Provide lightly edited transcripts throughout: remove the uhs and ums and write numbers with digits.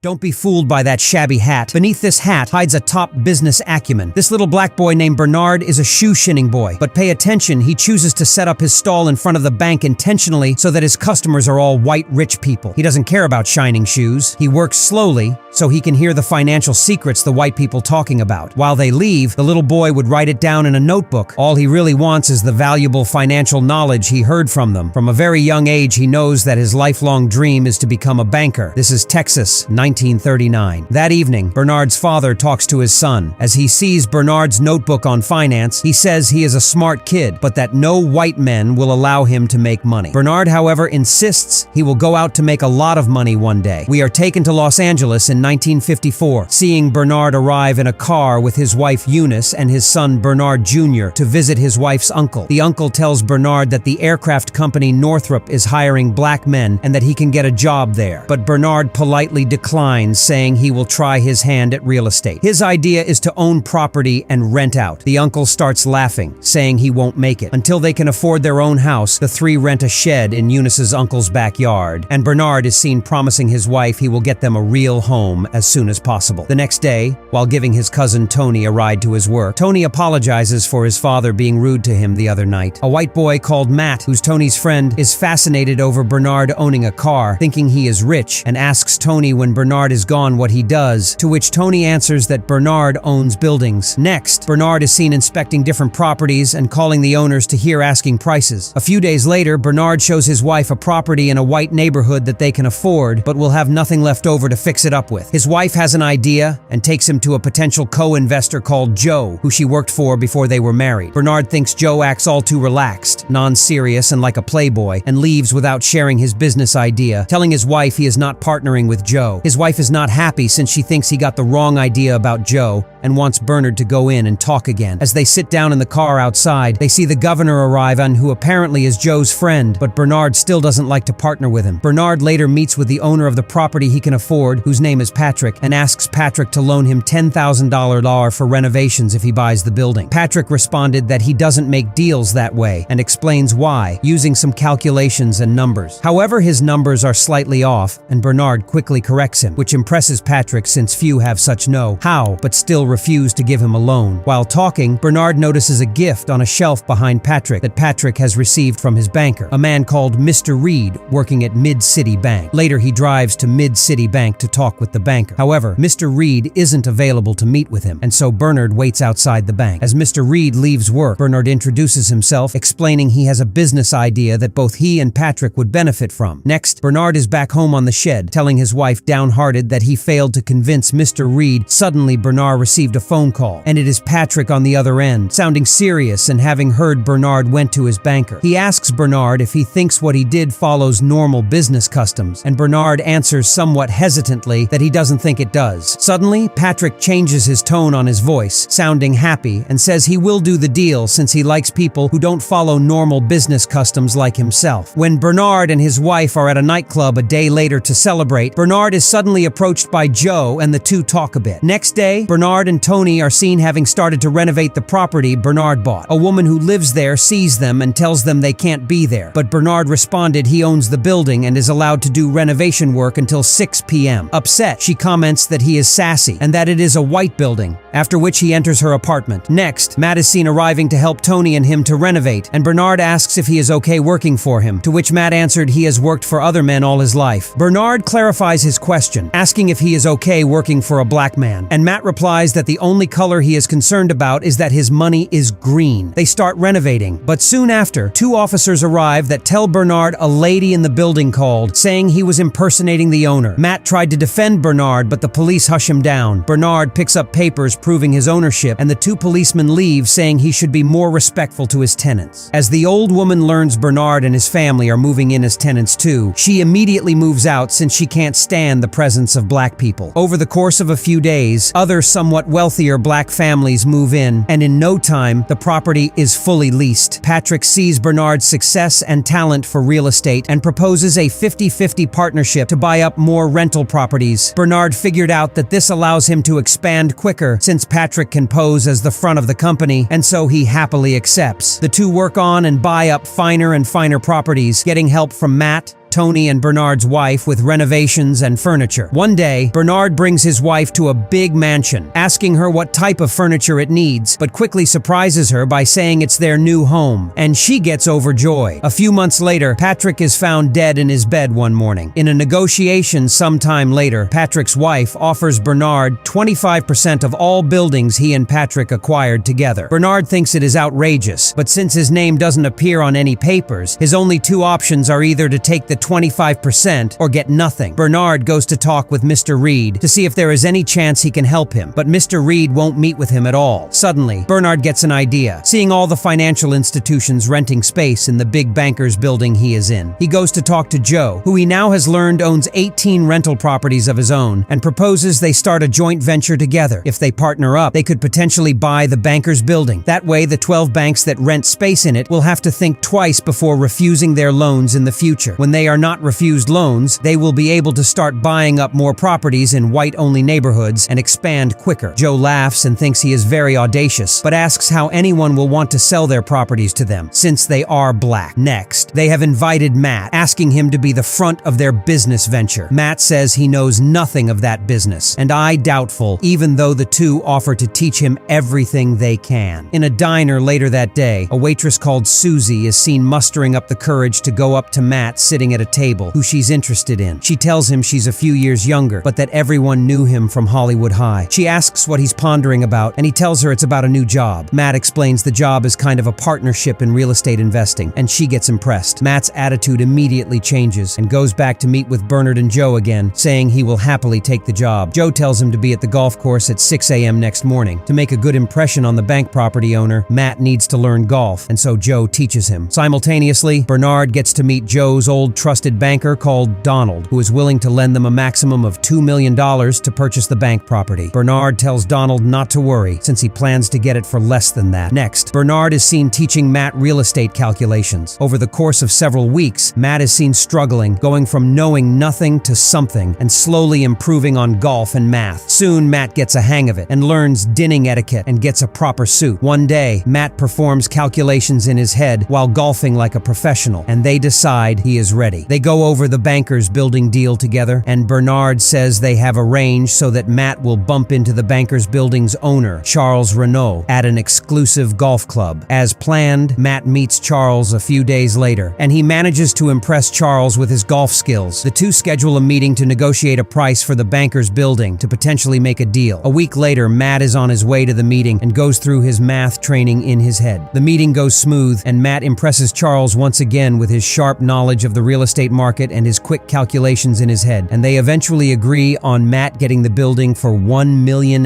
Don't be fooled by that shabby hat. Beneath this hat hides a top business acumen. This little black boy named Bernard is a shoe-shinning boy. But pay attention, he chooses to set up his stall in front of the bank intentionally so that his customers are all white rich people. He doesn't care about shining shoes. He works slowly so he can hear the financial secrets the white people talking about. While they leave, the little boy would write it down in a notebook. All he really wants is the valuable financial knowledge he heard from them. From a very young age, he knows that his lifelong dream is to become a banker. This is Texas, 1939. That evening, Bernard's father talks to his son. As he sees Bernard's notebook on finance, he says he is a smart kid, but that no white men will allow him to make money. Bernard, however, insists he will go out to make a lot of money one day. We are taken to Los Angeles in 1954, seeing Bernard arrive in a car with his wife Eunice and his son Bernard Jr. to visit his wife's uncle. The uncle tells Bernard that the aircraft company Northrop is hiring black men and that he can get a job there. But Bernard politely declines, saying he will try his hand at real estate. His idea is to own property and rent out. The uncle starts laughing, saying he won't make it. Until they can afford their own house, the three rent a shed in Eunice's uncle's backyard, and Bernard is seen promising his wife he will get them a real home as soon as possible. The next day, while giving his cousin Tony a ride to his work, Tony apologizes for his father being rude to him the other night. A white boy called Matt, who's Tony's friend, is fascinated over Bernard owning a car, thinking he is rich, and asks Tony when Bernard is gone what he does, to which Tony answers that Bernard owns buildings. Next, Bernard is seen inspecting different properties and calling the owners to hear asking prices. A few days later, Bernard shows his wife a property in a white neighborhood that they can afford, but will have nothing left over to fix it up with. His wife has an idea and takes him to a potential co-investor called Joe, who she worked for before they were married. Bernard thinks Joe acts all too relaxed, non-serious, and like a playboy, and leaves without sharing his business idea, telling his wife he is not partnering with Joe. His wife is not happy since she thinks he got the wrong idea about Joe and wants Bernard to go in and talk again. As they sit down in the car outside, they see the governor arrive and who apparently is Joe's friend, but Bernard still doesn't like to partner with him. Bernard later meets with the owner of the property he can afford, whose name is Patrick, and asks Patrick to loan him $10,000 for renovations if he buys the building. Patrick responded that he doesn't make deals that way and explains why, using some calculations and numbers. However, his numbers are slightly off, and Bernard quickly corrects him, which impresses Patrick since few have such know-how, but still refuse to give him a loan. While talking, Bernard notices a gift on a shelf behind Patrick that Patrick has received from his banker, a man called Mr. Reed working at Mid-City Bank. Later, he drives to Mid-City Bank to talk with the banker. However, Mr. Reed isn't available to meet with him, and so Bernard waits outside the bank. As Mr. Reed leaves work, Bernard introduces himself, explaining he has a business idea that both he and Patrick would benefit from. Next, Bernard is back home on the shed, telling his wife, downhearted, that he failed to convince Mr. Reed. Suddenly, Bernard received a phone call, and it is Patrick on the other end, sounding serious and having heard Bernard went to his banker. He asks Bernard if he thinks what he did follows normal business customs, and Bernard answers somewhat hesitantly that he doesn't think it does. Suddenly, Patrick changes his tone on his voice, sounding happy, and says he will do the deal since he likes people who don't follow normal business customs like himself. When Bernard and his wife are at a nightclub a day later to celebrate, Bernard is suddenly approached by Joe and the two talk a bit. Next day, Bernard and Tony are seen having started to renovate the property Bernard bought. A woman who lives there sees them and tells them they can't be there, but Bernard responded he owns the building and is allowed to do renovation work until 6 p.m. Upset, she comments that he is sassy and that it is a white building, after which he enters her apartment. Next, Matt is seen arriving to help Tony and him to renovate, and Bernard asks if he is okay working for him, to which Matt answered he has worked for other men all his life. Bernard clarifies his question, asking if he is okay working for a black man, and Matt replies that the only color he is concerned about is that his money is green. They start renovating, but soon after, two officers arrive that tell Bernard a lady in the building called, saying he was impersonating the owner. Matt tried to defend Bernard, but the police hush him down. Bernard picks up papers proving his ownership, and the two policemen leave, saying he should be more respectful to his tenants. As the old woman learns Bernard and his family are moving in as tenants too, she immediately moves out since she can't stand the presence of black people. Over the course of a few days, other somewhat wealthier black families move in, and in no time, the property is fully leased. Patrick sees Bernard's success and talent for real estate and proposes a 50-50 partnership to buy up more rental properties. Bernard figured out that this allows him to expand quicker since Patrick can pose as the front of the company, and so he happily accepts. The two work on and buy up finer and finer properties, getting help from Matt, Tony and Bernard's wife with renovations and furniture. One day, Bernard brings his wife to a big mansion, asking her what type of furniture it needs, but quickly surprises her by saying it's their new home, and she gets overjoyed. A few months later, Patrick is found dead in his bed one morning. In a negotiation sometime later, Patrick's wife offers Bernard 25% of all buildings he and Patrick acquired together. Bernard thinks it is outrageous, but since his name doesn't appear on any papers, his only two options are either to take the 25% or get nothing. Bernard goes to talk with Mr. Reed to see if there is any chance he can help him, but Mr. Reed won't meet with him at all. Suddenly, Bernard gets an idea. Seeing all the financial institutions renting space in the big banker's building he is in, he goes to talk to Joe, who he now has learned owns 18 rental properties of his own, and proposes they start a joint venture together. If they partner up, they could potentially buy the banker's building. That way, the 12 banks that rent space in it will have to think twice before refusing their loans in the future. When they are not refused loans, they will be able to start buying up more properties in white-only neighborhoods and expand quicker. Joe laughs and thinks he is very audacious, but asks how anyone will want to sell their properties to them, since they are black. Next, they have invited Matt, asking him to be the front of their business venture. Matt says he knows nothing of that business, and I doubtful, even though the two offer to teach him everything they can. In a diner later that day, a waitress called Susie is seen mustering up the courage to go up to Matt sitting at a table, who she's interested in. She tells him she's a few years younger, but that everyone knew him from Hollywood High. She asks what he's pondering about, and he tells her it's about a new job. Matt explains the job is kind of a partnership in real estate investing, and she gets impressed. Matt's attitude immediately changes and goes back to meet with Bernard and Joe again, saying he will happily take the job. Joe tells him to be at the golf course at 6 a.m. next morning. To make a good impression on the bank property owner, Matt needs to learn golf, and so Joe teaches him. Simultaneously, Bernard gets to meet Joe's old trusted banker called Donald, who is willing to lend them a maximum of $2 million to purchase the bank property. Bernard tells Donald not to worry, since he plans to get it for less than that. Next, Bernard is seen teaching Matt real estate calculations. Over the course of several weeks, Matt is seen struggling, going from knowing nothing to something, and slowly improving on golf and math. Soon, Matt gets a hang of it and learns dinning etiquette and gets a proper suit. One day, Matt performs calculations in his head while golfing like a professional, and they decide he is ready. They go over the banker's building deal together, and Bernard says they have arranged so that Matt will bump into the banker's building's owner, Charles Renault, at an exclusive golf club. As planned, Matt meets Charles a few days later, and he manages to impress Charles with his golf skills. The two schedule a meeting to negotiate a price for the banker's building to potentially make a deal. A week later, Matt is on his way to the meeting and goes through his math training in his head. The meeting goes smooth, and Matt impresses Charles once again with his sharp knowledge of the real estate market and his quick calculations in his head, and they eventually agree on Matt getting the building for $1.5 million.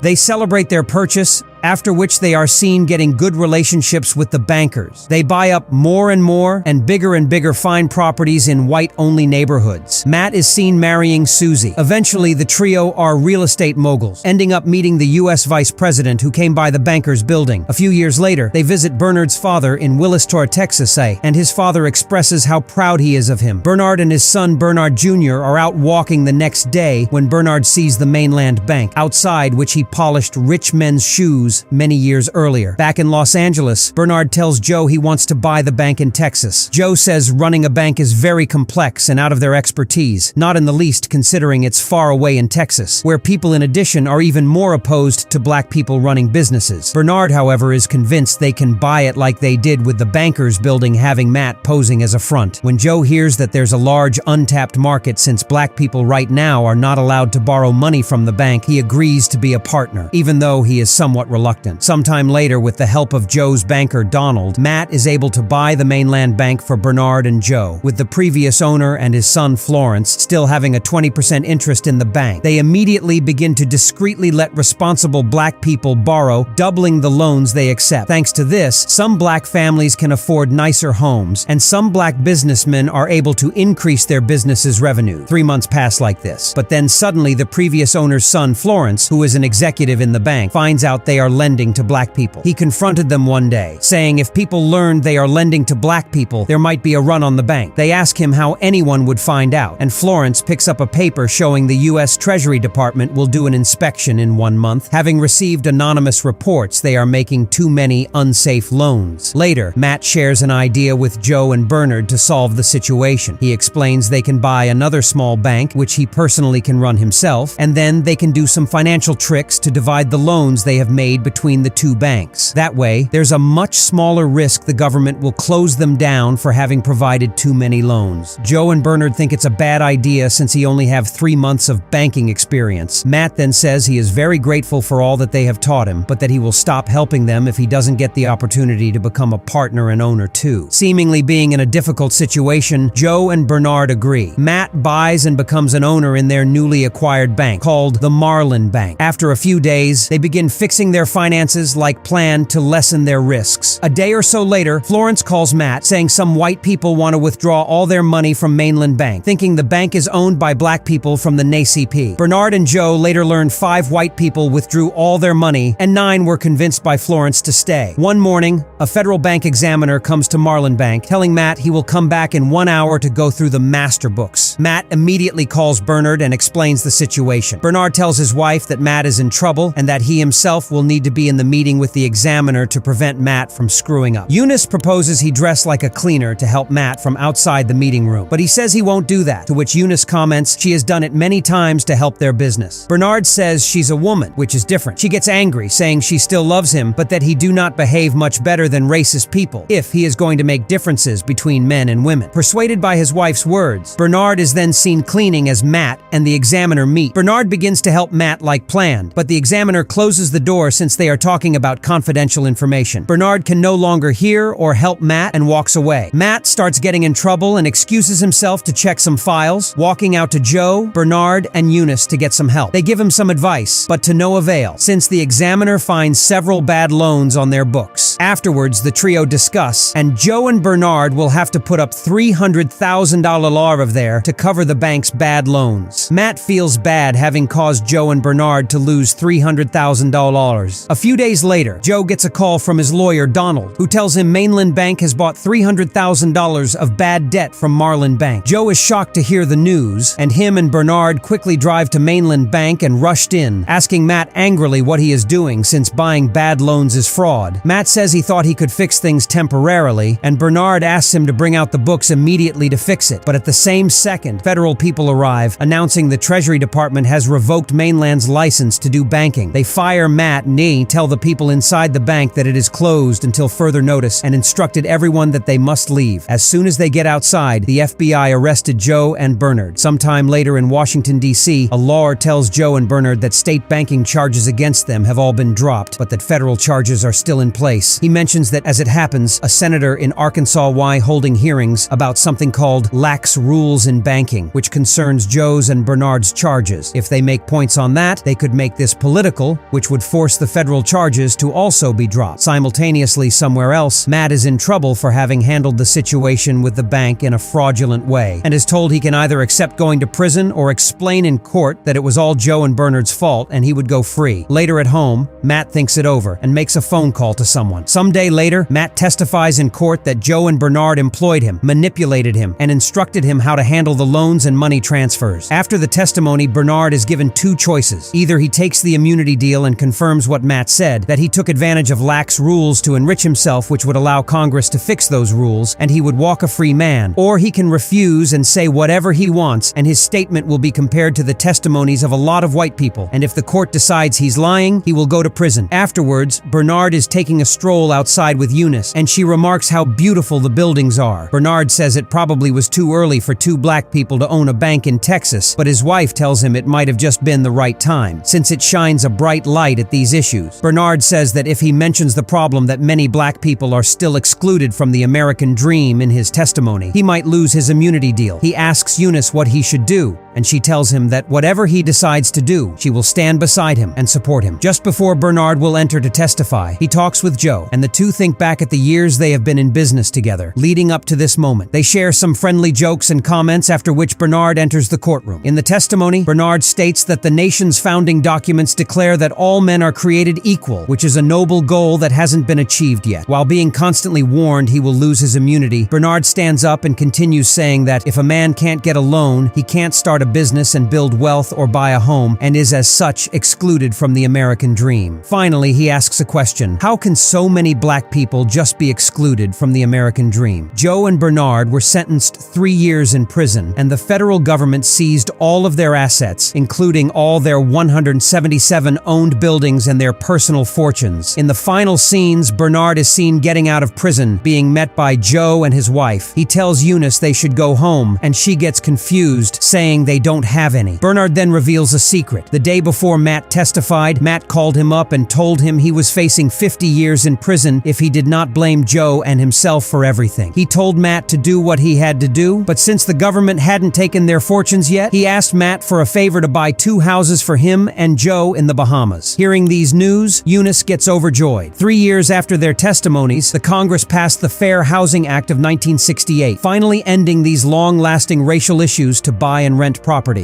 They celebrate their purchase, after which they are seen getting good relationships with the bankers. They buy up more and bigger fine properties in white-only neighborhoods. Matt is seen marrying Susie. Eventually, the trio are real estate moguls, ending up meeting the U.S. vice president who came by the banker's building. A few years later, they visit Bernard's father in Willistor, Texas, and his father expresses how proud he is of him. Bernard and his son Bernard Jr. are out walking the next day when Bernard sees the mainland bank, outside which he polished rich men's shoes many years earlier. Back in Los Angeles, Bernard tells Joe he wants to buy the bank in Texas. Joe says running a bank is very complex and out of their expertise, not in the least considering it's far away in Texas, where people in addition are even more opposed to black people running businesses. Bernard, however, is convinced they can buy it like they did with the banker's building, having Matt posing as a front. When Joe hears that there's a large untapped market since black people right now are not allowed to borrow money from the bank, he agrees to be a partner, even though he is somewhat reluctant. Sometime later, with the help of Joe's banker Donald, Matt is able to buy the mainland bank for Bernard and Joe, with the previous owner and his son Florence still having a 20% interest in the bank. They immediately begin to discreetly let responsible black people borrow, doubling the loans they accept. Thanks to this, some black families can afford nicer homes, and some black businessmen are able to increase their business's revenue. 3 months pass like this, but then suddenly the previous owner's son Florence, who is an executive in the bank, finds out they are lending to black people. He confronted them one day, saying if people learned they are lending to black people, there might be a run on the bank. They ask him how anyone would find out, and Florence picks up a paper showing the U.S. Treasury Department will do an inspection in 1 month, having received anonymous reports they are making too many unsafe loans. Later, Matt shares an idea with Joe and Bernard to solve the situation. He explains they can buy another small bank, which he personally can run himself, and then they can do some financial tricks to divide the loans they have made between the two banks. That way, there's a much smaller risk the government will close them down for having provided too many loans. Joe and Bernard think it's a bad idea since he only have 3 months of banking experience. Matt then says he is very grateful for all that they have taught him, but that he will stop helping them if he doesn't get the opportunity to become a partner and owner too. Seemingly being in a difficult situation, Joe and Bernard agree. Matt buys and becomes an owner in their newly acquired bank, called the Marlin Bank. After a few days, they begin fixing their finances like planned to lessen their risks. A day or so later, Florence calls Matt, saying some white people want to withdraw all their money from Mainland Bank, thinking the bank is owned by black people from the NACP. Bernard and Joe later learned 5 white people withdrew all their money, and 9 were convinced by Florence to stay. One morning, a federal bank examiner comes to Marlin Bank, telling Matt he will come back in 1 hour to go through the master books. Matt immediately calls Bernard and explains the situation. Bernard tells his wife that Matt is in trouble and that he himself will need to be in the meeting with the examiner to prevent Matt from screwing up. Eunice proposes he dress like a cleaner to help Matt from outside the meeting room, but he says he won't do that, to which Eunice comments she has done it many times to help their business. Bernard says she's a woman, which is different. She gets angry, saying she still loves him, but that he do not behave much better than racist people if he is going to make differences between men and women. Persuaded by his wife's words, Bernard is then seen cleaning as Matt and the examiner meet. Bernard begins to help Matt like planned, but the examiner closes the door since they are talking about confidential information. Bernard can no longer hear or help Matt and walks away. Matt starts getting in trouble and excuses himself to check some files, walking out to Joe, Bernard, and Eunice to get some help. They give him some advice, but to no avail, since the examiner finds several bad loans on their books. Afterwards, the trio discuss, and Joe and Bernard will have to put up $300,000 law of there to cover the bank's bad loans. Matt feels bad having caused Joe and Bernard to lose $300,000. A few days later, Joe gets a call from his lawyer, Donald, who tells him Mainland Bank has bought $300,000 of bad debt from Marlin Bank. Joe is shocked to hear the news, and him and Bernard quickly drive to Mainland Bank and rushed in, asking Matt angrily what he is doing since buying bad loans is fraud. Matt says he thought he could fix things temporarily, and Bernard asks him to bring out the books immediately to fix it. But at the same second, federal people arrive, announcing the Treasury Department has revoked Mainland's license to do banking. They fire Matt and tell the people inside the bank that it is closed until further notice, and instructed everyone that they must leave. As soon as they get outside, the FBI arrested Joe and Bernard. Sometime later in Washington, D.C., a lawyer tells Joe and Bernard that state banking charges against them have all been dropped, but that federal charges are still in place. He mentions that, as it happens, a senator in Arkansas holding hearings about something called lax rules in banking, which concerns Joe's and Bernard's charges. If they make points on that, they could make this political, which would force the federal charges to also be dropped. Simultaneously, somewhere else, Matt is in trouble for having handled the situation with the bank in a fraudulent way, and is told he can either accept going to prison or explain in court that it was all Joe and Bernard's fault and he would go free. Later at home, Matt thinks it over and makes a phone call to someone. Some day later, Matt testifies in court that Joe and Bernard employed him, manipulated him, and instructed him how to handle the loans and money transfers. After the testimony, Bernard is given 2 choices. Either he takes the immunity deal and confirms what Matt said, that he took advantage of lax rules to enrich himself, which would allow Congress to fix those rules, and he would walk a free man, or he can refuse and say whatever he wants, and his statement will be compared to the testimonies of a lot of white people, and if the court decides he's lying, he will go to prison. Afterwards, Bernard is taking a stroll outside with Eunice, and she remarks how beautiful the buildings are. Bernard says it probably was too early for 2 black people to own a bank in Texas, but his wife tells him it might have just been the right time, since it shines a bright light at these issues. Bernard says that if he mentions the problem that many black people are still excluded from the American dream in his testimony, he might lose his immunity deal. He asks Eunice what he should do, and she tells him that whatever he decides to do, she will stand beside him and support him. Just before Bernard will enter to testify, he talks with Joe, and the two think back at the years they have been in business together, leading up to this moment. They share some friendly jokes and comments, after which Bernard enters the courtroom. In the testimony, Bernard states that the nation's founding documents declare that all men are created equal, which is a noble goal that hasn't been achieved yet. While being constantly warned he will lose his immunity, Bernard stands up and continues saying that if a man can't get a loan, he can't start a business and build wealth or buy a home, and is as such excluded from the American dream. Finally, he asks a question: how can so many black people just be excluded from the American dream? Joe and Bernard were sentenced 3 years in prison, and the federal government seized all of their assets, including all their 177 owned buildings and their personal fortunes. In the final scenes, Bernard is seen getting out of prison, being met by Joe and his wife. He tells Eunice they should go home, and she gets confused, saying they don't have any. Bernard then reveals a secret. The day before Matt testified, Matt called him up and told him he was facing 50 years in prison if he did not blame Joe and himself for everything. He told Matt to do what he had to do, but since the government hadn't taken their fortunes yet, he asked Matt for a favor to buy 2 houses for him and Joe in the Bahamas. Hearing these news, Eunice gets overjoyed. 3 years after their testimonies, the Congress passed the Fair Housing Act of 1968, finally ending these long-lasting racial issues to buy and rent property.